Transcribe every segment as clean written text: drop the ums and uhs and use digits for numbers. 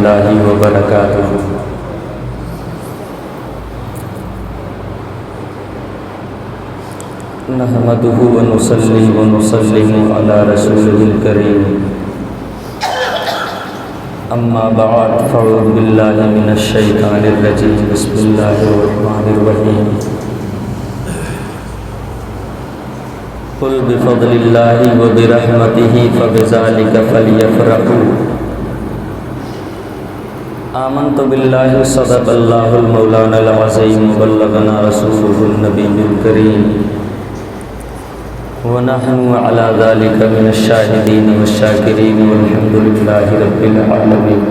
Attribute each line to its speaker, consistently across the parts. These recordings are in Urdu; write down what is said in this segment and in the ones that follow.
Speaker 1: اللہ وبرکاتہ۔ نحمدہ ونصلی ونسلم علی رسولہ الکریم، اما بعد فاعوذ باللہ من الشیطان الرجیم، بسم اللہ الرحمن الرحیم۔ قل بفضل اللہ وبرحمتہ فبذلک فلیفرحوا، آمنت باللہ صدق اللہ المولانا العظیم وبلغنا رسولہ النبی الکریم، ونحن علی ذلک من الشاہدین والشاکرین والحمد للہ رب العالمین۔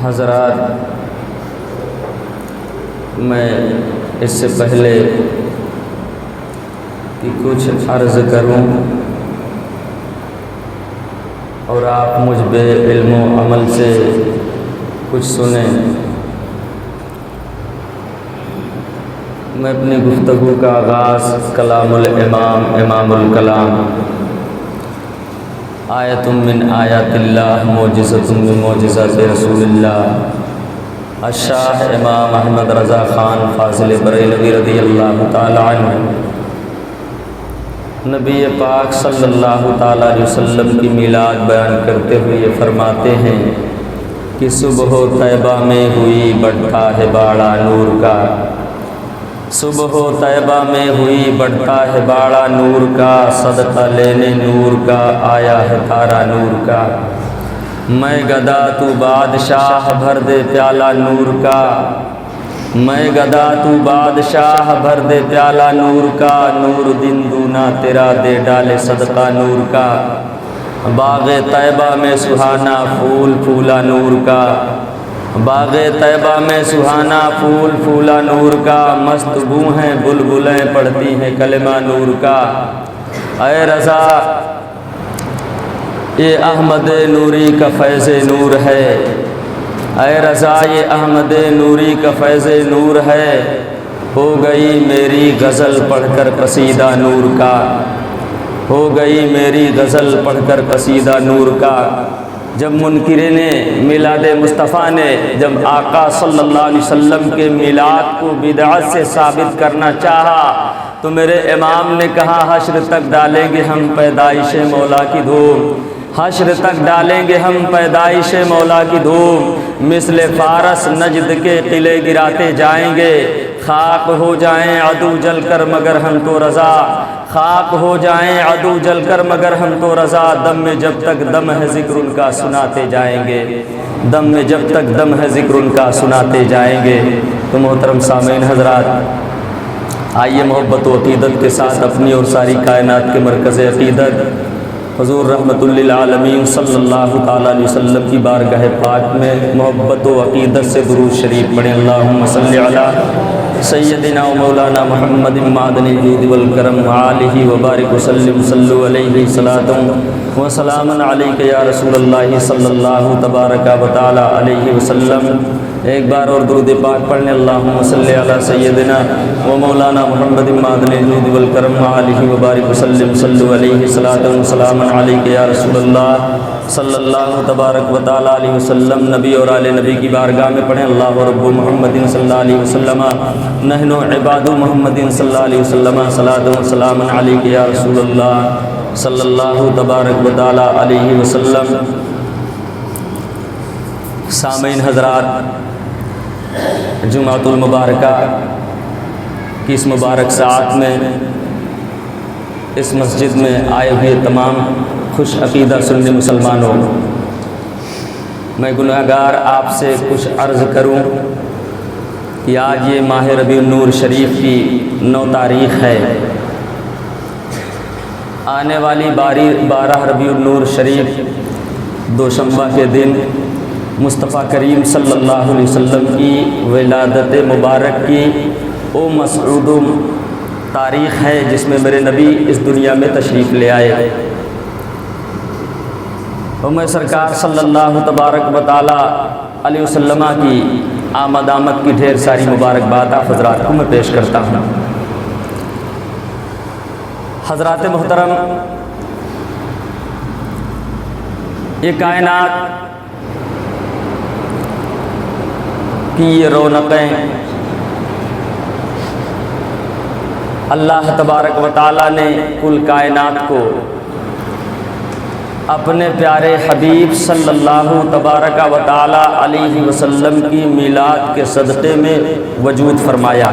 Speaker 1: حضرات، میں اس سے پہلے کہ کچھ عرض کروں اور آپ مجھ بے علم و عمل سے کچھ سنیں، میں اپنی گفتگو کا آغاز کلام الامام امام الکلام آیت من آیات اللہ معجزۃ من معجزات رسول اللہ الشاہ امام احمد رضا خان فاضل بریلوی رضی اللہ تعالی عنہ نبی پاک صلی اللہ تعالی علیہ وسلم کی میلاد بیان کرتے ہوئے یہ فرماتے ہیں کہ صبح طیبہ میں ہوئی بڑھتا ہے باڑا نور کا، صبح طیبہ میں ہوئی بڑھتا ہے باڑا نور کا، صدقہ لینے نور کا آیا ہے تارا نور کا، میں گدا تو بادشاہ بھر دے پیالہ نور کا، میں گدا تو بادشاہ بھر دے پیالہ نور کا، نور دن دونا تیرا دے ڈالے صدقہ نور کا، باغ طیبہ میں سہانا پھول پھولا نور کا، باغ طیبہ میں سہانا پھول پھولا نور کا، مست بو ہیں بلبلیں پڑھتی ہیں کلمہ نور کا، اے رضا یہ احمد نوری کا فیض نور ہے، اے رضا یہ احمد نوری کا فیض نور ہے، ہو گئی میری غزل پڑھ کر قصیدہ نور کا، ہو گئی میری غزل پڑھ کر قصیدہ نور کا۔ جب منکرین میلاد مصطفیٰ نے جب آقا صلی اللہ علیہ وسلم کے میلاد کو بدعت سے ثابت کرنا چاہا تو میرے امام نے کہا حشر تک ڈالیں گے ہم پیدائش مولا کی دھوم، حشر تک ڈالیں گے ہم پیدائش مولا کی دھوم، مثل فارس نجد کے قلعے گراتے جائیں گے، خاک ہو جائیں عدو جل کر مگر ہم تو رضا، خاک ہو جائیں عدو جل کر مگر ہم تو رضا، دم میں جب تک دم ہے ذکر ان کا سناتے جائیں گے، دم میں جب تک دم ہے ذکر ان کا سناتے جائیں گے۔ تو محترم سامعین حضرات، آئیے محبت و عقیدت کے ساتھ اپنی اور ساری کائنات کے مرکز عقیدت حضور رحمت للعالمین صلی اللہ تعالیٰ علیہ وسلم کی بارگاہ پاک میں محبت و عقیدت سے درود شریف پڑھیں۔ اللہم صلی علی سیدنا و مولانا محمد معدن الجود والکرم آلہ وبارک وسلم، صلو علیہ صلاۃ و سلام علیک یا رسول اللہ صلی اللہ تبارک و تعالی علیہ وسلم۔ ایک بار اور درود پاک پڑھنے، اللہم صلی علی سیدنا و مولانا محمد معدن الجود والکرم آلہ وبارک وسلم، صلو علیہ صلاۃ و سلام علیک یا رسول اللہ صلی اللہ تبارک و تعالی علیہ وسلم۔ نبی اور آل نبی کی بارگاہ میں پڑھیں، اللہ رب محمد صلی اللہ علیہ وسلم، نحن عباد محمد صلی اللہ علیہ وسلم، صلاۃ و سلام علیک یا رسول اللہ صلی اللہ تبارک و تعالی علیہ وسلم۔ سامعین حضرات، جمعۃ المبارکہ کی اس مبارک ساعت میں اس مسجد میں آئے ہوئے تمام خوش عقیدہ سنی مسلمانوں، میں گناہگار آپ سے کچھ عرض کروں کہ آج یہ ماہ ربیع النور شریف کی 9 تاریخ ہے، آنے والی 12 ربیع النور شریف دوشنبہ کے دن مصطفیٰ کریم صلی اللہ علیہ وسلم کی ولادت مبارک کی او مسعود تاریخ ہے، جس میں میرے نبی اس دنیا میں تشریف لے آئے، اور میں سرکار صلی اللہ تبارک و تعالی علیہ وسلم کی آمد کی ڈھیر ساری مبارکباد آپ حضرات کو میں پیش کرتا ہوں۔ حضرات محترم، یہ کائنات کی یہ رونقیں اللہ تبارک و تعالیٰ نے کل کائنات کو اپنے پیارے حبیب صلی اللہ تبارک و تعالیٰ علیہ وسلم کی میلاد کے صدقے میں وجود فرمایا۔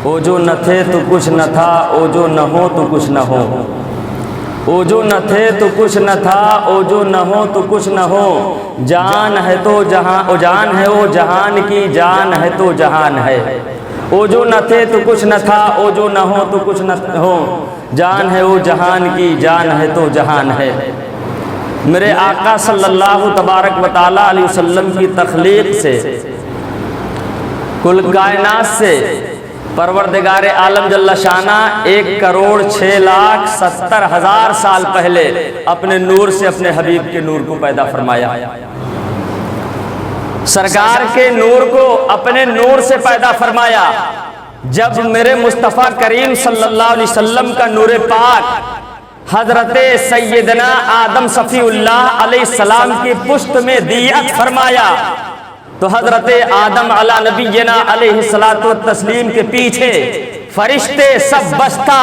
Speaker 1: او جو نہ تھے تو کچھ نہ تھا، او جو نہ ہو تو کچھ نہ ہو، او جو نہ تھے تو کچھ نہ تھا، او جو نہ ہو تو کچھ نہ ہو، جان ہے تو جہاں، او جان ہے او جہان کی، جان ہے تو جہان ہے، او جو نہ تھے تو کچھ نہ تھا، او جو نہ ہو تو کچھ نہ ہو، جان ہے او جہان کی، جان ہے تو جہان ہے۔ میرے آقا صلی اللہ تبارک و تعالیٰ علیہ وسلم کی تخلیق سے، کل کائنات سے پروردگار عالم جل شانہ 1,06,70,000 سال پہلے اپنے نور سے اپنے حبیب کے نور کو پیدا فرمایا۔ سرکار کے نور کو اپنے نور سے پیدا فرمایا۔ جب میرے مصطفیٰ کریم صلی اللہ علیہ وسلم کا نور پاک حضرت سیدنا آدم صفی اللہ علیہ السلام کی پشت میں دیت فرمایا تو حضرت آدم علی نبینا علیہ الصلوۃ والتسلیم کے پیچھے فرشتے سب بستہ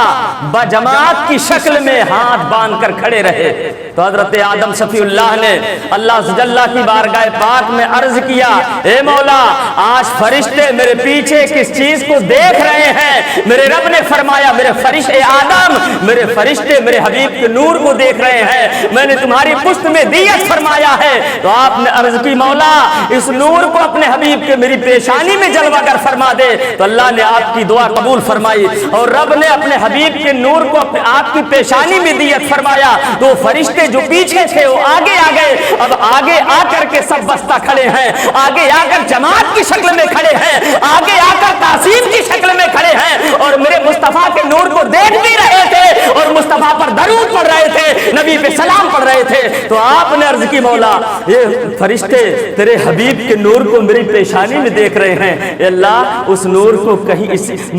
Speaker 1: بجماعت کی شکل میں ہاتھ باندھ کر کھڑے رہے تو حضرت آدم صفی اللہ نے اللہ جل کی بارگاہ پاک میں عرض کیا، اے مولا آج فرشتے میرے پیچھے کس چیز کو دیکھ رہے ہیں؟ میرے رب نے فرمایا، میرے فرشتے آدم، میرے فرشتے میرے حبیب کے نور کو دیکھ رہے ہیں، میں نے تمہاری پشت میں دیت فرمایا ہے۔ تو آپ نے عرض کی، مولا اس نور کو اپنے حبیب کے میری پیشانی میں جلوہ گر فرما دے۔ تو اللہ نے آپ کی دعا قبول فرمائی اور رب نے اپنے حبیب کے نور کو آپ کی پیشانی میں دیت فرمایا تو فرشتے جو پیچھے تھے وہ آگے آ گئے۔ اب آگے آ کر کے سب بستہ کھڑے ہیں، آگے آ کر جماعت کی شکل میں کھڑے ہیں، آگے آ کر تعظیم کی شکل میں کھڑے ہیں اور میرے مصطفیٰ کے نور کو دیکھ بھی رہے تھے اور مصطفیٰ پر درود پڑھ رہے تھے، نبی پہ سلام پڑھ رہے تھے۔ تو آپ نے عرض کی، مولا یہ فرشتے تیرے حبیب کے نور کو میری پیشانی میں دیکھ رہے ہیں، اے اللہ اس نور کو کہیں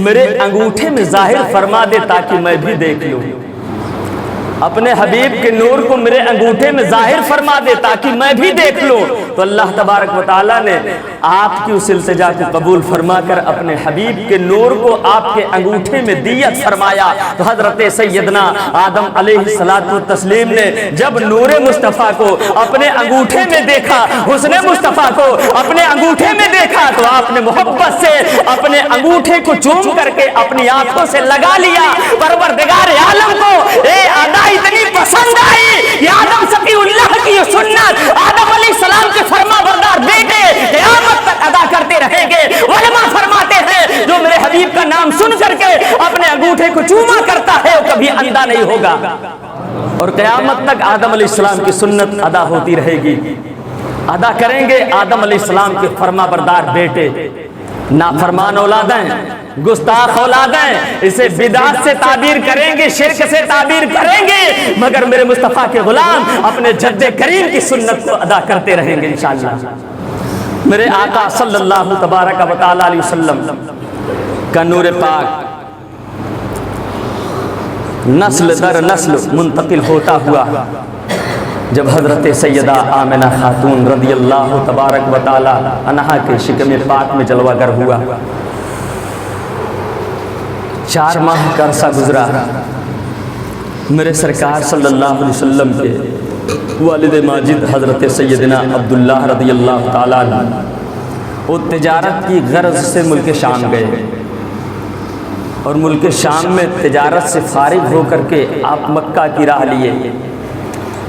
Speaker 1: میرے انگوٹھے میں ظاہر فرما دے تاکہ میں بھی دیکھ لوں۔ اپنے حبیب کے نور کو میرے انگوٹھے میں ظاہر فرما دے تاکہ میں بھی دیکھ لوں۔ تو اللہ تبارک و تعالیٰ نے آپ کی اس التجا کو قبول فرما کر اپنے حبیب کے نور کو آپ کے انگوٹھے میں دیت فرمایا۔ تو حضرت سیدنا آدم علیہ الصلوۃ والتسلیم نے جب نور مصطفیٰ کو اپنے انگوٹھے میں دیکھا، حسن مصطفیٰ کو اپنے انگوٹھے میں دیکھا تو آپ نے محبت سے اپنے انگوٹھے کو چوم کر کے اپنی آنکھوں سے لگا لیا۔ پروردگار عالم کو اے آدھا اتنی پسند آئی کہ آدم صفی اللہ کی یہ سنت آدم علیہ السلام کے فرما بردار بیٹے قیامت تک ادا کرتے رہیں گے۔ علماء فرماتے ہیں جو میرے حبیب کا نام سن کر کے اپنے انگوٹھے کو چوما کرتا ہے وہ کبھی اندھا نہیں ہوگا اور قیامت تک آدم علیہ السلام کی سنت ادا ہوتی رہے گی۔ ادا کریں گے آدم علیہ السلام کے فرما بردار بیٹے، نافرمان اولادیں، گستاخ اولادیں اسے بدعت سے تعبیر کریں گے، شرک سے تعبیر کریں گے، مگر میرے مصطفیٰ کے غلام اپنے جد کریم کی سنت کو ادا کرتے رہیں گے انشاءاللہ۔ میرے آقا صلی اللہ تبارک و تعالی علیہ وسلم کا نور پاک نسل در نسل منتقل ہوتا ہوا جب حضرت سیدہ آمنہ خاتون رضی اللہ تبارک و تعالی عنہا کے شکم پاک میں جلوہ گر ہوا، 4 ماہ کا عرصہ گزرا، میرے سرکار صلی اللہ علیہ وسلم کے والد ماجد حضرت سیدنا عبداللہ رضی اللہ تعالیٰ عنہ وہ تجارت کی غرض سے ملک شام گئے اور ملک شام میں تجارت سے فارغ ہو کر کے آپ مکہ کی راہ لیے۔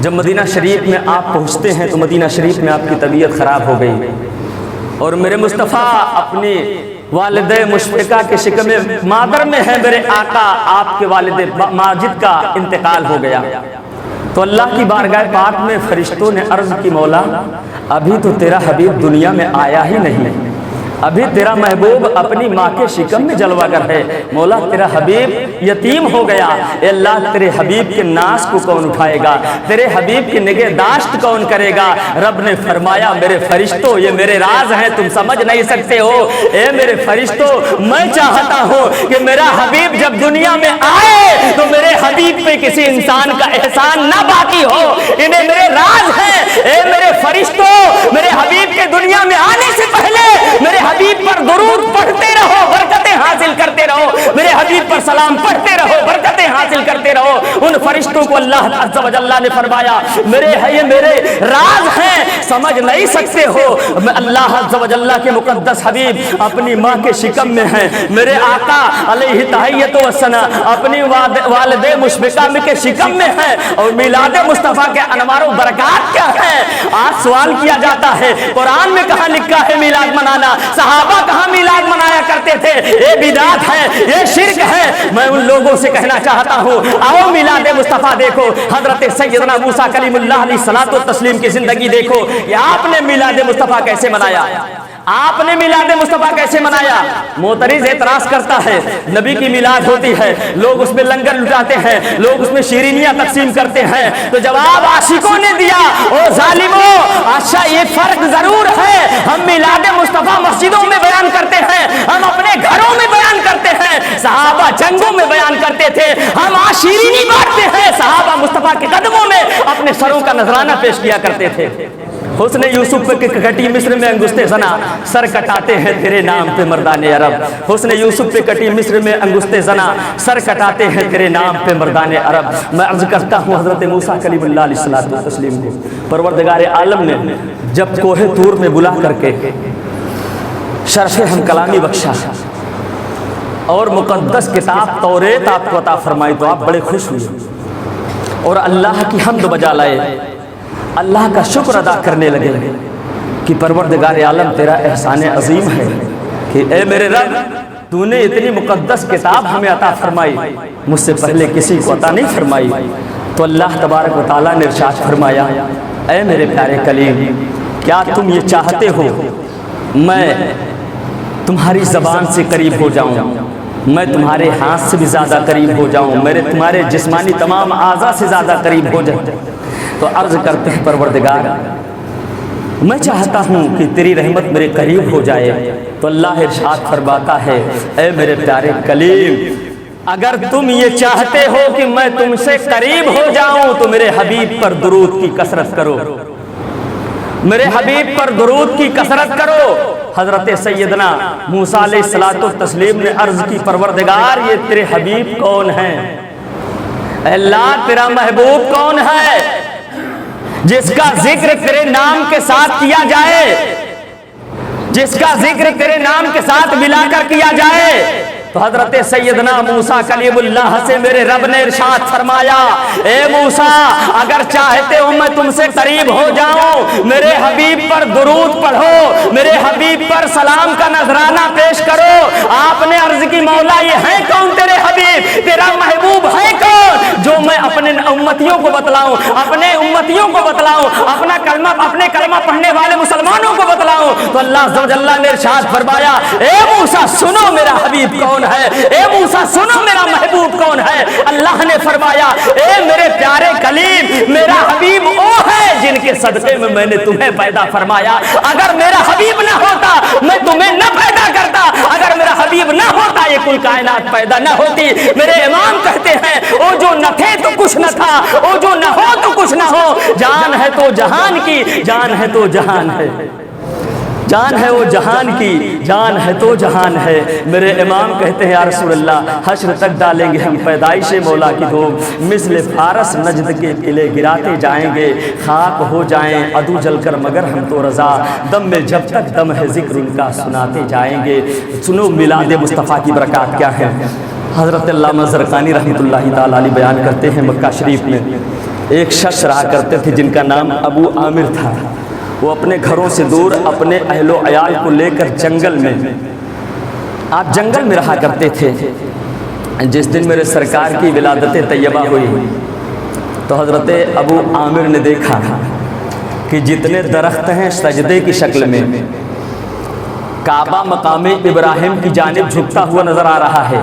Speaker 1: جب مدینہ شریف میں آپ پہنچتے ہیں تو مدینہ شریف میں آپ کی طبیعت خراب ہو گئی اور میرے مصطفیٰ اپنی والد مشفقہ کے شکم مادر میں ہے، میرے آقا آپ کے والد ماجد کا انتقال ہو گیا۔ تو اللہ کی بارگاہ پاک میں فرشتوں نے عرض کی، مولا ابھی تو تیرا حبیب دنیا میں آیا ہی نہیں، ابھی تیرا محبوب اپنی ماں کے شکم میں جلوہ گر ہے، مولا تیرا حبیب یتیم ہو گیا، اے اللہ تیرے حبیب کے ناز کو کون اٹھائے گا، تیرے حبیب کی نگہداشت کون کرے گا؟ رب نے فرمایا، میرے فرشتوں یہ میرے راز ہیں تم سمجھ نہیں سکتے ہو، اے میرے فرشتوں میں چاہتا ہوں کہ میرا حبیب جب دنیا میں آئے تو میرے حبیب پہ کسی انسان کا احسان نہ باقی ہو۔ انہیں میرے راز ہیں، اے میرے فرشتوں، میرے حبیب کے دنیا میں آنے سے پہلے میرے حبیب پر درود پڑھتے رہو، برکتیں حاصل کرتے رہو، میرے حبیب پر سلام پڑھتے رہو، برکتیں حاصل کرتے رہو۔ ان فرشتوں کو اللہ عز و جل نے فرمایا یہ میرے راز ہیں، سمجھ نہیں سکتے ہو۔ اللہ عز و جل کے مقدس حبیب اپنی ماں کے شکم میں ہیں، میرے آقا علیہ تحیت و ثنا اپنی والد مشفقہ کے شکم میں ہیں، اور میلاد مصطفیٰ کے انوار و برکات کیا ہیں؟ آج سوال کیا جاتا ہے قرآن میں کہاں لکھا ہے میلاد منانا؟ صحابہ کہاں میلاد منایا کرتے تھے؟ یہ بدعت ہے، یہ شرک ہے۔ میں ان لوگوں سے کہنا چاہتا ہوں آؤ میلاد مصطفیٰ دیکھو، حضرت سیدنا موسیٰ کلیم اللہ علیہ الصلوۃ والتسلیم کی زندگی دیکھو کہ آپ نے میلاد مصطفیٰ کیسے منایا، آپ نے میلاد مصطفیٰ کیسے منایا۔ معترض اعتراض کرتا ہے نبی کی میلاد ہوتی ہے، لوگ اس میں لنگر لٹاتے ہیں، لوگ اس میں شیرینیاں تقسیم کرتے ہیں، تو جواب عاشقوں نے دیا او ظالموں، اچھا یہ فرق ضرور ہے، ہم میلاد مصطفیٰ مسجدوں میں بیان کرتے ہیں، ہم اپنے گھروں میں بیان کرتے ہیں، صحابہ جنگوں میں بیان کرتے تھے، ہم آج شیرینی بانٹتے ہیں، صحابہ مصطفیٰ کے قدموں میں اپنے سروں کا نذرانہ پیش کیا کرتے تھے۔ حسن یوسف پہ کٹی مصر میں انگشتے زنا، سر کٹاتے ہیں تیرے نام پہ مردان عرب۔ حسن یوسف پہ کٹی مصر میں انگشتے زنا، سر کٹاتے ہیں تیرے نام پہ مردان عرب۔ میں عرض کرتا ہوں حضرت موسیٰ کلیم اللہ علیہ الصلوۃ والتسلیم کو پروردگار عالم نے جب کوہ طور میں بلا کر کے شرف ہم کلامی بخشا اور مقدس کتاب توریت آپ کو عطا فرمائی تو آپ بڑے خوش ہوئے اور اللہ کی حمد بجا لائے، اللہ کا شکر ادا کرنے لگے کہ پروردگار عالم تیرا احسان عظیم ہے کہ اے میرے رب تو نے اتنی مقدس کتاب ہمیں عطا فرمائی، مجھ سے پہلے کسی کو عطا نہیں فرمائی۔ تو اللہ تبارک و تعالیٰ نے ارشاد فرمایا اے میرے پیارے کلیم، کیا تم یہ چاہتے ہو میں تمہاری زبان سے قریب ہو جاؤں، میں تمہارے ہاتھ سے بھی زیادہ قریب ہو جاؤں، میرے تمہارے جسمانی تمام اعضاء سے زیادہ قریب ہو جاؤں؟ تو عرض کرتے ہیں پروردگار میں چاہتا ہوں کہ تیری رحمت میرے قریب ہو جائے۔ تو اللہ ارشاد فرماتا ہے اے میرے پیارے کلیم، اگر تم یہ چاہتے ہو کہ میں تم سے قریب ہو جاؤں تو میرے حبیب پر درود کی کثرت کرو، میرے حبیب پر درود کی کثرت کرو۔ حضرت سیدنا موسیٰ علیہ الصلوۃ والتسلیم نے عرض کی پروردگار یہ تیرے حبیب کون ہیں؟ اے اللہ تیرا محبوب کون ہے جس کا ذکر تیرے نام کے ساتھ کیا جائے، جس کا ذکر تیرے نام کے ساتھ ملا کر کیا جائے؟ تو حضرت سیدنا موسیٰ کلیم اللہ سے میرے رب نے ارشاد فرمایا اے موسیٰ اگر چاہتے ہو میں تم سے قریب ہو جاؤں، میرے حبیب پر درود پڑھو، میرے حبیب پر سلام کا نذرانہ پیش کرو۔ آپ نے عرض کی مولا یہ ہے کون تیرے حبیب، تیرا محبوب ہے کون جو میں اپنے امتیوں کو بتلاؤں، اپنے امتیوں کو بتلاؤں، اپنے کلمہ پڑھنے والے مسلمانوں کو بتلاؤں؟ تو اللہ عز و جل نے ارشاد فرمایا اے موسیٰ سنو میرا حبیب کون ہے، اے موسیٰ سنو میرا محبوب کون ہے۔ اللہ نے فرمایا اے میرے پیارے کلیم میرا حبیب وہ ہے جن کے صدقے میں نے تمہیں پیدا فرمایا۔ اگر میرا حبیب نہ ہوتا میں تمہیں نہ پیدا کرتا، اگر میرا حبیب نہ ہوتا یہ کل کائنات پیدا نہ ہوتی۔ میرے امام کہتے ہیں وہ جو نہ تھے تو کچھ نہ تھا، وہ جو نہ ہو تو کچھ نہ ہو، جان ہے تو جہان کی، جان ہے تو جہان ہے، جان ہے وہ جہان کی، جان ہے تو جہان ہے۔ میرے امام کہتے ہیں یا رسول اللہ حشر تک ڈالیں گے ہم پیدائش مولا کی دھوم، مثل فارس نجد کے قلعے گراتے جائیں گے، خاک ہو جائیں عدو جل کر مگر ہم تو رضا، دم میں جب تک دم ہے ذکر ان کا سناتے جائیں گے۔ سنو میلاد مصطفیٰ کی برکات کیا ہے۔ حضرت علامہ زرقانی رحمۃ اللہ تعالی علیہ بیان کرتے ہیں مکہ شریف میں ایک شخص رہا کرتے تھے جن کا نام ابو عامر تھا۔ وہ اپنے گھروں سے دور اپنے اہل و عیال کو لے کر جنگل میں، آپ جنگل میں رہا کرتے تھے۔ جس دن میرے سرکار کی ولادت طیبہ ہوئی تو حضرت ابو عامر نے دیکھا کہ جتنے درخت ہیں سجدے کی شکل میں، کعبہ مقام ابراہیم کی جانب جھکتا ہوا نظر آ رہا ہے،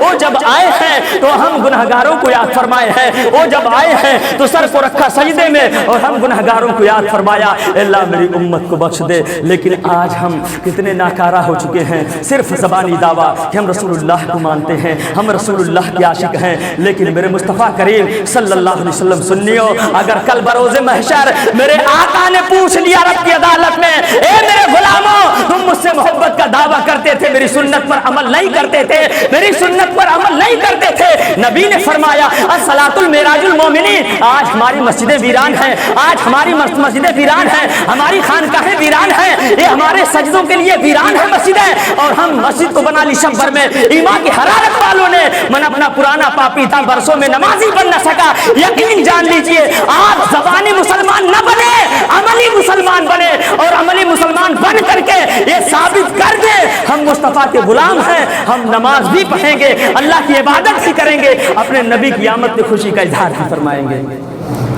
Speaker 1: وہ جب آئے ہیں تو ہم گنہگاروں کو یاد فرمائے ہیں، وہ جب آئے ہیں تو سر کو رکھا سجدے میں اور ہم گنہگاروں کو یاد فرمایا، اللہ میری امت کو بخش دے۔ لیکن آج ہم کتنے ناکارہ ہو چکے ہیں، صرف زبانی دعویٰ کہ ہم رسول اللہ کو مانتے ہیں، ہم رسول اللہ کے عاشق ہیں، لیکن میرے مصطفیٰ کریم صلی اللہ علیہ وسلم سنیو، اگر کل بروز محشر میرے آقا نے پوچھ لیا رب کی عدالت میں، اے میرے غلاموں تم مجھ سے محبت کا دعویٰ کرتے تھے، میری سنت پر عمل نہیں کرتے تھے، میری سنت پر عمل نہیں کرتے تھے، نبی نے فرمایا الصلاۃ المعراج المومنین، آج ہماری مسجدیں ویران ہیں، آج ہماری مسجدیں ویران ہیں، ہماری خانقاہیں ویران ہیں، یہ ہمارے سجدوں کے لیے ویران ہے مسجدیں، اور ہم مسجد کو بنا لی شب بھر میں، ایمان کی حرارت والوں نے من اپنا پرانا پاپی تھا برسوں میں نمازی بن نہ سکا، یقین جان لیجئے آپ زبانی مسلمان نہ بنے، عملی مسلمان بنے، اور عملی مسلمان بن کر کے یہ ثابت کر دے ہم مصطفیٰ کے غلام ہیں، ہم نماز بھی پڑھیں گے، اللہ کی عبادت بھی کریں گے، اپنے نبی کی آمد کی خوشی کا اظہار بھی فرمائیں گے،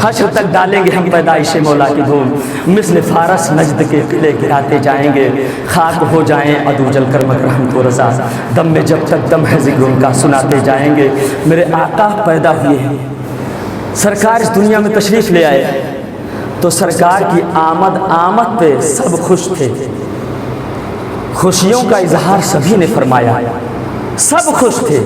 Speaker 1: حشر تک ڈالیں گے ہم پیدائش مولا کی دھوم، مثل فارس نجد کے قلعے گراتے جائیں گے، خاک ہو جائیں عدو جل کر مگر ہم کو رضا، دم میں جب تک دم ہے ذکر ان کا سناتے جائیں گے۔ میرے آقا پیدا ہوئے ہیں، سرکار اس دنیا میں تشریف لے آئے تو سرکار کی آمد پہ سب خوش تھے، خوشیوں کا اظہار سبھی نے فرمایا، سب خوش تھے،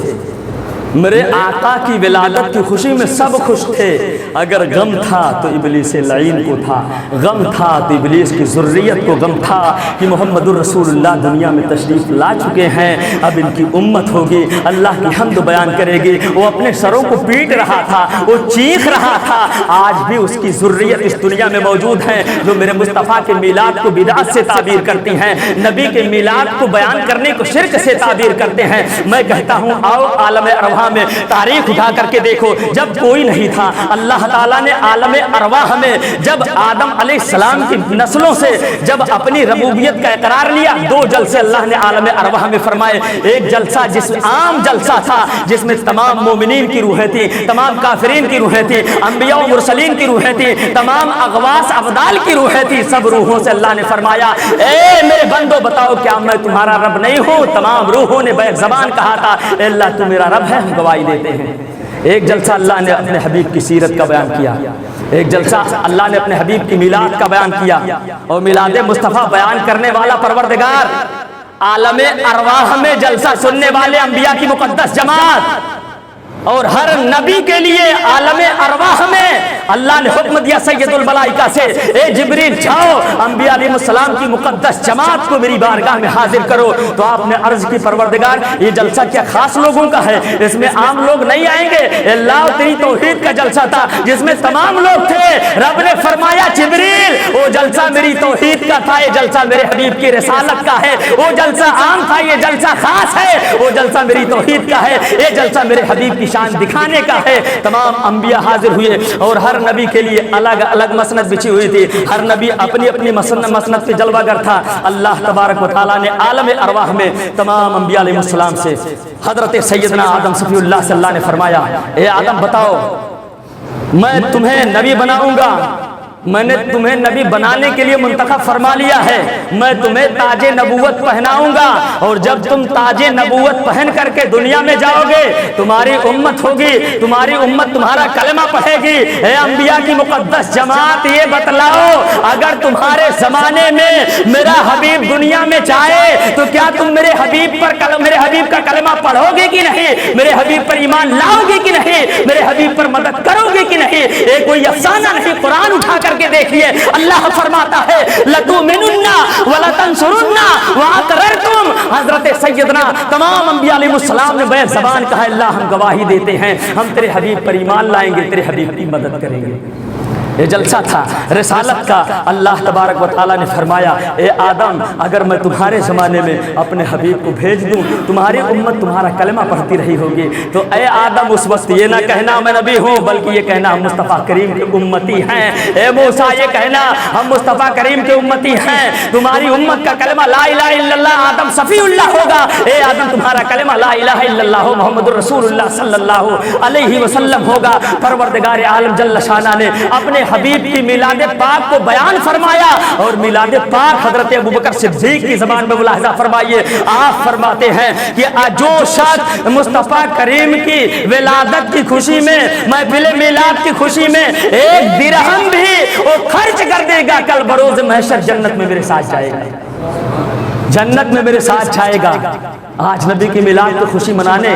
Speaker 1: میرے آقا کی ولادت کی خوشی میں سب خوش تھے، اگر غم تھا تو ابلیس لعین کو تھا، غم تھا تو ابلیس کی ذریت کو غم تھا کہ محمد الرسول اللہ دنیا میں تشریف لا چکے ہیں، اب ان کی امت ہوگی، اللہ کی حمد بیان کرے گی، وہ اپنے سروں کو پیٹ رہا تھا، وہ چیخ رہا تھا، آج بھی اس کی ذریت اس دنیا میں موجود ہے جو میرے مصطفیٰ کے میلاد کو بدعت سے تعبیر کرتی ہیں، نبی کے میلاد کو بیان کرنے کو شرک سے تعبیر کرتے ہیں۔ میں کہتا ہوں آؤ عالم ارواح میں تاریخ اٹھا کر کے دیکھو، جب کوئی نہیں تھا اللہ تعالیٰ نے عالم ارواح میں جب آدم علیہ السلام کی نسلوں سے جب اپنی ربوبیت کا اقرار لیا، دو جلسے اللہ نے عالم ارواح میں فرمائے، ایک جلسہ جس میں عام جلسہ تھا جس میں تمام مومنین کی روحیں تھیں، تمام کافرین کی روحیں تھیں، انبیاء و مرسلین کی روحیں تھیں، تمام اغواس ابدال کی روحیں تھیں، سب روحوں سے اللہ نے فرمایا اے میرے بندو بتاؤ کیا میں تمہارا رب نہیں ہوں؟ تمام روحوں نے بیک زبان کہا تھا اے اللہ تو میرا رب ہے، ہم گواہی دیتے ہیں۔ ایک جلسہ اللہ نے اپنے حبیب کی سیرت کا بیان کیا، ایک جلسہ اللہ نے اپنے حبیب کی میلاد کا بیان کیا، اور میلاد مصطفیٰ بیان کرنے والا پروردگار عالم ارواح میں جلسہ سننے والے انبیاء کی مقدس جماعت، اور ہر نبی کے لیے عالم ارواح میں اللہ نے حکم دیا سید الملائکہ سے اے جبریل جاؤ انبیاء علیہ السلام کی مقدس جماعت کو میری بارگاہ میں حاضر کرو۔ تو آپ نے عرض کی پروردگار یہ جلسہ کیا خاص لوگوں کا ہے؟ اس میں عام لوگ نہیں آئیں گے، اللہ تیری توحید کا جلسہ تھا جس میں تمام لوگ تھے۔ رب نے فرمایا جبریل وہ جلسہ میری توحید کا تھا، یہ جلسہ میرے حبیب کی رسالت کا ہے، وہ جلسہ عام تھا، یہ جلسہ خاص ہے، وہ جلسہ میری توحید کا ہے، یہ جلسہ میرے حبیب کی شان دکھانے کا ہے۔ تمام انبیاء حاضر ہوئے اور ہر نبی کے لیے الگ الگ مسند بچھی ہوئی تھی، ہر نبی اپنی اپنی مسند پہ جلوہ گر تھا۔ اللہ تبارک و تعالیٰ نے عالم ارواح میں تمام انبیاء علیہ السلام سے حضرت سیدنا آدم صفی اللہ سے اللہ نے فرمایا اے آدم بتاؤ میں تمہیں نبی بناؤں گا، میں نے تمہیں نبی بنانے کے لیے منتخب فرما لیا ہے، میں تمہیں تاج نبوت پہناؤں گا، اور جب تم تاج نبوت پہن کر کے دنیا میں جاؤ گے تمہاری امت ہوگی، تمہاری امت تمہارا کلمہ پڑھے گی۔ اے انبیاء کی مقدس جماعت یہ بتلاؤ اگر تمہارے زمانے میں میرا حبیب دنیا میں جائے تو کیا تم میرے حبیب کا کلمہ پڑھو گے کہ نہیں؟ میرے حبیب پر ایمان لاؤ گے کہ نہیں؟ میرے حبیب پر مدد کرو گے کہ نہیں؟ یہ کوئی افسانہ نہیں، قرآن اٹھا کر کے دیکھیے اللہ فرماتا ہے لَتُؤْمِنُنَّ وَلَتَنْصُرُنَّ وَأَقْرَرْتُمْ۔ حضرت سیدنا تمام انبیاء علیہ السلام نے بیک زبان کہا اللہ ہم گواہی دیتے ہیں ہم تیرے حبیب پر ایمان لائیں گے، تیرے حبیب کی مدد کریں گے۔ یہ جلسہ تھا رسالت کا۔ اللہ تبارک و تعالیٰ نے فرمایا اے آدم اگر میں تمہارے زمانے میں اپنے حبیب کو بھیج دوں تمہاری امت تمہارا کلمہ پڑھتی رہی ہوگی، تو اے آدم اس وقت یہ نہ کہنا میں نبی ہوں بلکہ یہ کہنا ہم مصطفیٰ کریم کے امتی ہیں۔ اے موسیٰ یہ کہنا ہم مصطفیٰ کریم کے امتی ہیں، تمہاری امت کا کلمہ لا الہ الا اللہ آدم صفی اللہ ہوگا۔ اے آدم تمہارا کلمہ لا الہ الا اللہ محمد الرسول اللہ صلی اللہ علیہ وسلم ہوگا۔ پروردگار عالم جل شانہ نے اپنے حبیب کی میلاد پاک کو بیان فرمایا، اور میلاد پاک حضرت ابوبکر صدیق کی زبان میں ملاحظہ فرمائیے، آپ فرماتے ہیں کہ جو شخص مصطفیٰ کریم کی ولادت کی خوشی میں، محفل میلاد کی خوشی میں ایک درہم بھی وہ خرچ کر دے گا، کل بروز محشر جنت میں میرے ساتھ جائے گا، جنت میں میرے ساتھ جائے گا۔ آج نبی کی میلاد کی خوشی منانے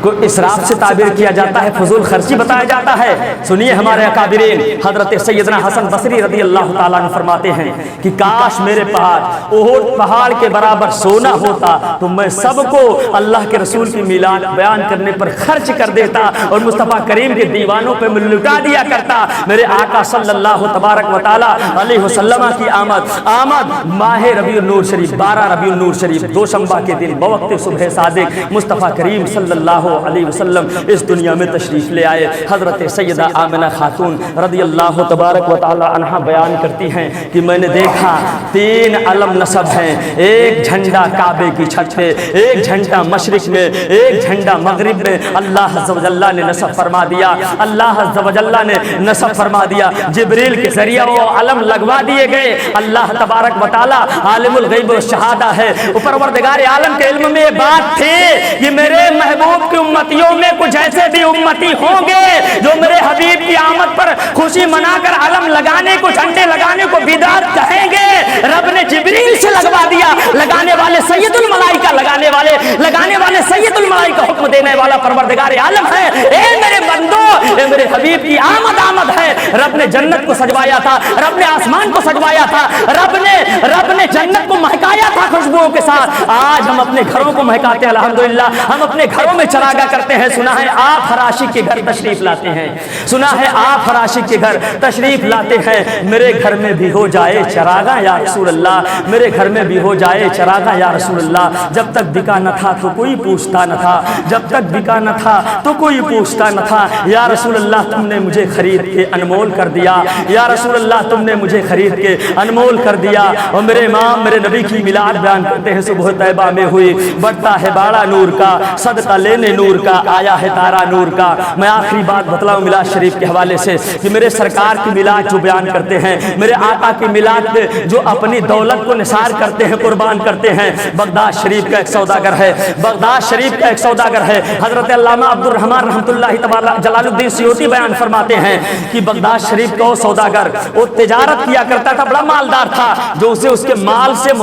Speaker 1: کو اسراف سے تعبیر کیا جاتا ہے، فضول خرچی بتایا جاتا ہے۔ سنیے ہمارے اکابرین حضرت سیدنا حسن بصری رضی اللہ تعالیٰ عنہ فرماتے ہیں کہ کاش میرے پاس احد پہاڑ کے برابر سونا ہوتا تو میں سب کو اللہ کے رسول کی میلاد بیان کرنے پر خرچ کر دیتا اور مصطفیٰ کریم کے دیوانوں پہ میں لٹا دیا کرتا۔ میرے آقا صلی اللہ تبارک و تعالیٰ علیہ وسلم کی آمد ماہ ربیع النور شریف 12 ربیع النور شریف دوشنبہ کے دن بوقت صبح صادق مصطفیٰ کریم صلی اللہ علیہ وسلم اس دنیا میں تشریف لے آئے۔ حضرت سیدہ آمنہ خاتون رضی اللہ تبارک و تعالی عنہا بیان کرتی ہیں کہ میں نے دیکھا 3 علم نصب ہیں، ایک جھنڈا کعبے کی چھت پہ، ایک جھنڈا مشرق میں، ایک جھنڈا مغرب میں اللہ عز و جل نے نصب فرما دیا، اللہ عز و جل نے نصب فرما دیا، جبریل کے ذریعہ وہ علم لگوا دیے گئے۔ اللہ تبارک و تعالی عالم الغیب و شہادہ ہے، پروردگار عالم کے علم میں یہ بات تھی کہ میرے محبوب کی امتیوں میں کچھ ایسے بھی امتی ہوں گے جو میرے حبیب کی آمد پر خوشی منا کر علم لگانے کو، جھنڈے لگانے کو بدعت کہیں گے۔ رب نے جبریل سے لگوا دیا، لگانے والے سید الملائکہ، لگانے والے سید الملائکہ، حکم دینے والا پروردگار عالم ہے۔ اے میرے بندو، اے میرے حبیب کی آمد ہے۔ رب نے جنت کو سجوایا تھا، رب نے آسمان کو سجوایا تھا، رب نے جنت کو مہکایا تھا خوشبوؤں کے ساتھ۔ آج ہم اپنے گھروں کو مہکاتے ہیں، الحمدللہ ہم اپنے گھروں میں چراغاں کرتے ہیں۔ سنا ہے آپ فراشی کے گھر تشریف لاتے ہیں، سنا ہے آپ فراشی کے گھر تشریف لاتے ہیں۔ میرے گھر میں بھی ہو جائے چراغاں یا رسول اللہ، میرے گھر میں بھی ہو جائے چراغاں یا رسول اللہ۔ جب تک بکا نہ تھا تو کوئی پوچھتا نہ تھا، جب تک بکا نہ تھا تو کوئی پوچھتا نہ تھا۔ یا رسول اللہ تم نے مجھے خرید کے انمول کر دیا، یا رسول اللہ تم نے مجھے خرید کے انمول کر دیا۔ اور میرے امام میرے نبی کی میلاد بیان کرتے ہیں، صبح طیبہ میں ہوئی، بڑھتا ہے باڑا نور کا، صدقہ لینے نور کا، آیا ہے تارا نور کا۔ میں آخری بات بتلاؤں میلاد شریف کے حوالے سے کہ میرے سرکار کی میلاد جو بیان کرتے ہیں، میرے آقا کی میلاد پہ جو اپنی دولت کو نثار کرتے ہیں، قربان کرتے ہیں، بغداد شریف کا ایک سوداگر ہے، بغداد شریف کا ایک سوداگر ہے۔ حضرت علامہ عبد الرحمن رحمۃ اللہ تعالی جلال الدین سیوطی بیان فرماتے ہیں کہ بغداد شریف کا وہ سوداگر وہ تجارت کیا کرتا تھا، بڑا مالدار تھا، جو اسے اس کے مال سے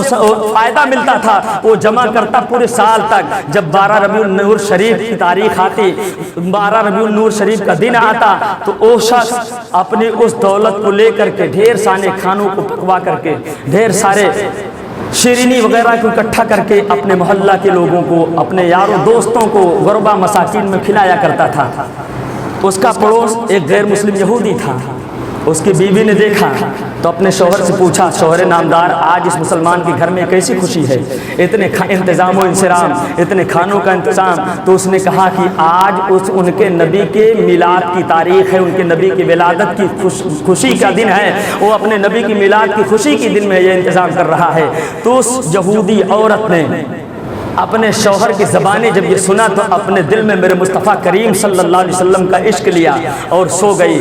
Speaker 1: فائدہ ملتا تھا وہ جمع کرتا پورے سال تک۔ جب 12 ربیع النور شریف کی تاریخ آتی، 12 ربیع النور شریف کا دن آتا تو وہ شخص اپنی اس دولت کو لے کر کے ڈھیر سارے کھانوں کو پکوا کر کے، ڈھیر سارے شیرینی وغیرہ کو اکٹھا کر کے اپنے محلہ کے لوگوں کو، اپنے یاروں دوستوں کو، غربا مساکین میں کھلایا کرتا تھا۔ اس کا پڑوس ایک غیر مسلم یہودی تھا، اس کی بیوی نے دیکھا تو اپنے شوہر سے پوچھا، شوہر نامدار آج اس مسلمان کے گھر میں کیسی خوشی ہے، اتنے انتظام و انصرام، اتنے کھانوں کا انتظام۔ تو اس نے کہا کہ آج ان کے نبی کے میلاد کی تاریخ ہے، ان کے نبی کی ولادت کی خوشی کا دن ہے، وہ اپنے نبی کی میلاد کی خوشی کے دن میں یہ انتظام کر رہا ہے۔ تو اس یہودی عورت نے اپنے شوہر کی زبانیں جب یہ سنا تو اپنے دل میں میرے مصطفیٰ کریم صلی اللہ علیہ وسلم کا عشق لیا اور سو گئی،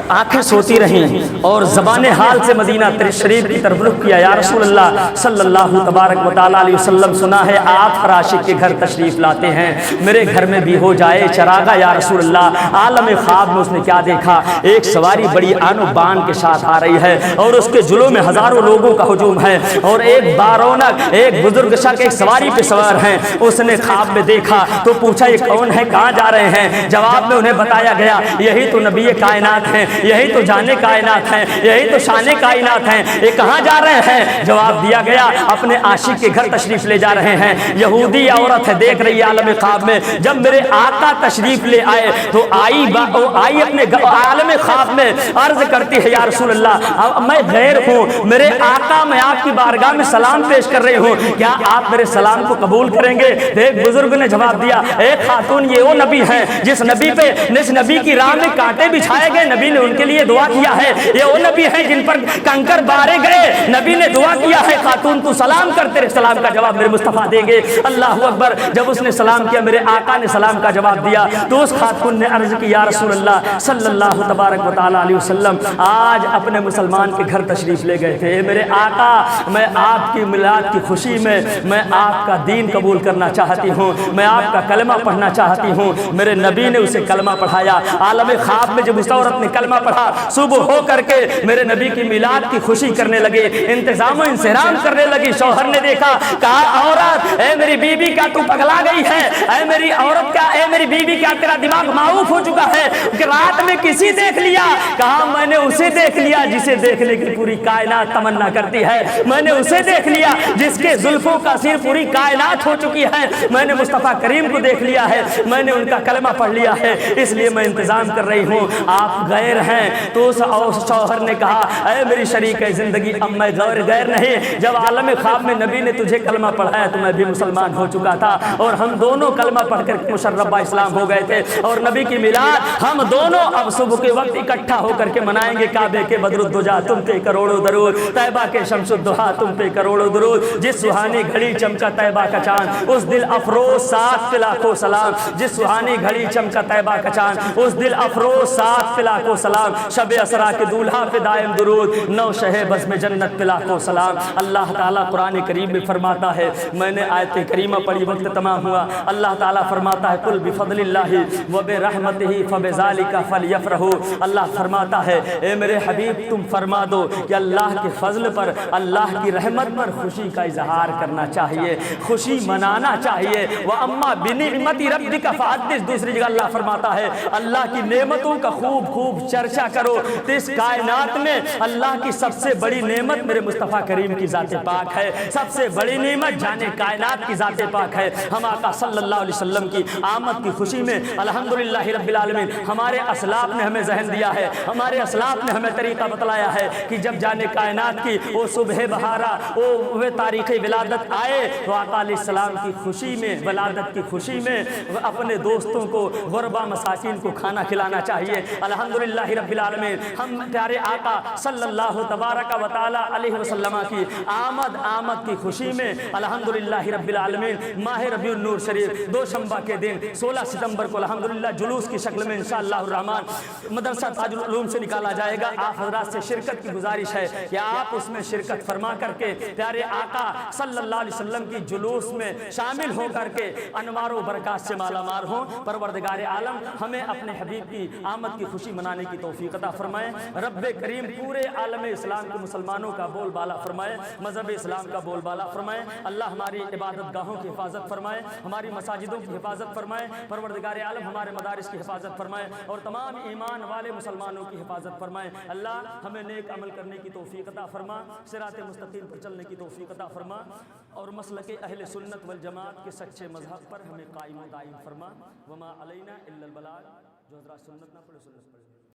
Speaker 1: آنکھیں سوتی رہیں اور زبان حال سے مدینہ شریف کی طرف رخ کیا۔ یا رسول اللہ صلی اللہ تبارک و تعالی علیہ وسلم، سنا ہے آپ فراشق کے گھر تشریف لاتے ہیں، میرے گھر میں بھی ہو جائے چراغا یا رسول اللہ۔ عالم خواب میں اس نے کیا دیکھا، ایک سواری بڑی آن و بان کے ساتھ آ رہی ہے اور اس کے جلو میں ہزاروں لوگوں کا ہجوم ہے اور ایک بارونق ایک بزرگ شخص ایک سواری پہ سوار ہیں۔ اس نے خواب میں دیکھا تو پوچھا یہ کون ہے، کہاں جا رہے ہیں؟ جواب میں انہیں بتایا گیا یہی تو نبی کائنات ہیں، یہی تو جانے کائنات ہیں، یہی تو شان کائنات ہیں، یہ کہاں جا رہے ہیں؟ جواب دیا گیا اپنے عاشق کے گھر تشریف لے جا رہے ہیں۔ یہودی عورت ہے، دیکھ رہی ہے عالم خواب میں، جب میرے آقا تشریف لے آئے تو آئی اپنے عالم خواب میں عرض کرتی ہے یا رسول اللہ میں غیر ہوں، میرے آقا میں آپ کی بارگاہ میں سلام پیش کر رہی ہوں، کیا آپ میرے سلام کو قبول کریں گے؟ ایک بزرگ نے جواب دیا، اے خاتون یہ وہ نبی ہیں جس نبی کی راہ میں کانٹے بچھائے گئے، نبی نے ان کے لیے دعا کیا ہے۔ یہ وہ نبی ہیں جن پر کنکر بارے گئے، نبی نے دعا کیا ہے۔ خاتون تو سلام کر، تیرے سلام کا جواب میرے مصطفیٰ دیں گے۔ اللہ اکبر۔ جب اس نے سلام کیا، میرے آقا نے سلام کا جواب دیا، تو اس خاتون نے عرض کی، یا رسول اللہ صلی اللہ تبارک و تعالی علیہ وسلم آج اپنے مسلمان کے گھر تشریف لے گئے تھے۔ میرے آقا میں آپ کی میلاد کی خوشی میں آپ کا دین قبول کرنا چاہتی ہوں، میں آپ کا کلمہ پڑھنا چاہتی ہوں۔ میرے نبی نے اسے کلمہ پڑھایا۔ عالم خواب میں جب اس عورت نے کلمہ پڑھا، صبح ہو کر کے میرے نبی کی میلاد کی خوشی کرنے لگے، انتظام و انصرام کرنے لگی۔ شوہر نے دیکھا، کہا عورت اے میری بیوی کیا تو پگلا گئی ہے؟ اے میری عورت کیا، اے میری بیوی کیا تیرا دماغ معوف ہو چکا ہے کہ رات میں کسی دیکھ لیا؟ کہا میں نے اسے دیکھ لیا جسے دیکھنے کی پوری کائنات تمنا کرتی ہے، میں نے اسے دیکھ لیا جس کے زلفوں کا سیر پوری کائنات ہو چکی ہے، میں نے مصطفیٰ کریم کو دیکھ لیا ہے، میں نے ان کا کلمہ پڑھ لیا ہے، اس لیے میں انتظام کر رہی ہوں، آپ غیر ہیں۔ تو اس شوہر نے کہا، اے میری شریک زندگی اب میں غیر نہیں، جب عالم خواب میں نبی نے تجھے کلمہ پڑھایا تو میں بھی مسلمان ہو چکا تھا، اور ہم دونوں کلمہ پڑھ کر مشرف با اسلام ہو گئے تھے، اور نبی کی میلاد ہم دونوں اب صبح کے وقت اکٹھا ہو کر کے منائیں گے۔ کعبے کے بدر الدجا تم پہ کروڑوں درود، طیبہ کے شمس الضحیٰ تم پہ کروڑوں درود، جس سہانی گھڑی چمکا طیبہ کا چاند اس دل افروز سات پہ لاکھوں سلام، جس سہانی گھڑی چمکا طیبہ کا چاند اس دل افروز سات پہ لاکھوں سلام، شب اسرا کے دولہا پہ دائم درود، نو شہ بزم جنت پہ لاکھوں سلام۔ اللہ تعالیٰ قرآن کریم میں فرماتا ہے، میں نے آیت کریمہ پڑھی، وقت تمام ہوا، اللہ تعالیٰ فرماتا ہے قل بفضل اللہ وبرحمتہ فبذالک فلیفرحوا، اللہ فرماتا ہے اے میرے حبیب تم فرما دو کہ اللہ کے فضل پر، اللہ کی رحمت پر خوشی کا اظہار کرنا چاہیے، خوشی منانا چاہیے۔ وَأَمَّا بِنِعْمَتِ رَبِّكَ فَحَدِّثْ، دوسری جگہ اللہ فرماتا ہے اللہ کی نعمتوں کا خوب خوب چرچا کرو۔ تو اس کائنات میں اللہ کی سب سے بڑی نعمت میرے مصطفیٰ کریم کی ذات پاک ہے، سب سے بڑی نعمت جانے کائنات کی ذات پاک ہے۔ ہم آقا صلی اللہ علیہ وسلم کی آمد کی خوشی میں الحمدللہ رب العالمین، ہمارے اسلاف نے ہمیں ذہن دیا ہے، ہمارے اسلاف نے ہمیں طریقہ بتلایا ہے کہ جب جانے کائنات کی وہ صبح بہارا، وہ تاریخ ولادت آئے تو آقا علیہ السلام کی خوشی میں، ولادت کی خوشی میں اپنے دوستوں کو، غربا مساکین کو کھانا کھلانا چاہیے۔ الحمدللہ رب العالمین، ہم پیارے آقا صلی اللہ تبارک و تعالی علیہ وسلم کی آمد کی خوشی میں الحمدللہ رب العالمین ماہ ربیع النور شریف دوشنبہ کے دن 16 ستمبر کو الحمدللہ جلوس کی شکل میں انشاءاللہ الرحمن مدرسہ تاج العلوم سے نکالا جائے گا۔ آپ حضرات سے شرکت کی گزارش ہے کہ آپ اس میں شرکت فرما کر کے پیارے آقا صلی اللہ علیہ وسلم کی جلوس میں شامل ہو کر کے انوار و برکات سے مالا مال ہوں۔ پروردگار عالم ہمیں اپنے حبیب کی آمد کی خوشی منانے کی توفیق عطا فرمائے۔ رب کریم پورے عالم اسلام کے مسلمانوں کا بول بالا فرمائے، مذہب اسلام کا بول بالا فرمائے۔ اللہ ہماری عبادت گاہوں کی حفاظت فرمائے، ہماری مساجدوں کی حفاظت فرمائے۔ پروردگار عالم ہمارے مدارس کی حفاظت فرمائے اور تمام ایمان والے مسلمانوں کی حفاظت فرمائے۔ اللہ ہمیں نیک عمل کرنے کی توفیق عطا فرما، صراط مستقیم پر چلنے کی توفیق عطا فرما، اور مسلک اہل سنت والجماعت کے سچے مذہب پر ہمیں قائم و دائم فرما۔ وما علینا الا البلاغ، جو حضرات سنت نہ پڑھے سنت پڑھے۔